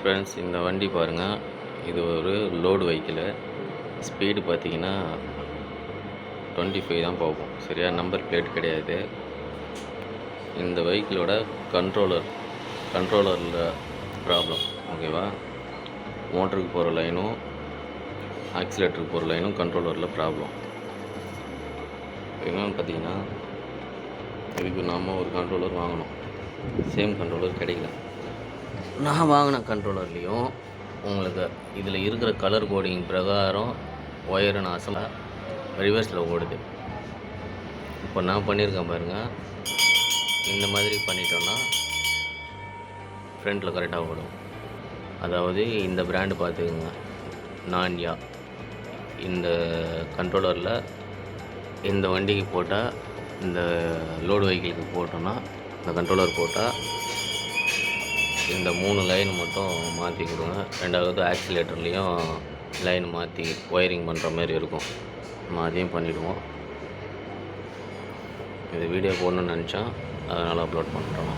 Friends, இந்த வண்டி பாருங்கள். இது ஒரு லோடு வெஹிக்கிளு. ஸ்பீடு பார்த்தீங்கன்னா 25 தான் போகும். சரியா, நம்பர் பிளேட் கிடையாது. இந்த வெஹிக்கிளோட கண்ட்ரோலரில் ப்ராப்ளம். ஓகேவா, மோட்டருக்கு போகிற லைனும் ஆக்சிலேட்டருக்கு போகிற லைனும் கண்ட்ரோலரில் ப்ராப்ளம். என்னென்னு பார்த்தீங்கன்னா, இதுக்கு நாம் ஒரு கண்ட்ரோலர் வாங்கணும். சேம் கண்ட்ரோலர் கிடைக்கல. நான் வாங்கின கண்ட்ரோலர்லேயும் உங்களுக்கு இதில் இருக்கிற கலர் கோடிங் பிரகாரம் ஒயரு நாசமாக ரிவர்ஸில் ஓடுது. இப்போ நான் பண்ணியிருக்கேன் பாருங்கள். இந்த மாதிரி பண்ணிட்டோன்னா ஃப்ரண்ட்டில் கரெக்டாக ஓடும். அதாவது இந்த பிராண்டு பார்த்துக்குங்க, நான்யா. இந்த கண்ட்ரோலரில் இந்த வண்டிக்கு போட்டால், இந்த லோடு வெஹிக்கிளுக்கு போட்டோன்னா, இந்த கண்ட்ரோலர் போட்டால் இந்த 3 லைன் மட்டும் மாற்றி கொடுங்க. ரெண்டாவது ஆக்சிலேட்டர்லேயும் லைன் மாற்றி ஒயரிங் பண்ணுற மாதிரி இருக்கும். நம்ம அதையும் பண்ணிவிடுவோம். இது வீடியோ போடணுன்னு நினச்சோம், அதனால் அப்லோட் பண்ணுறோம்.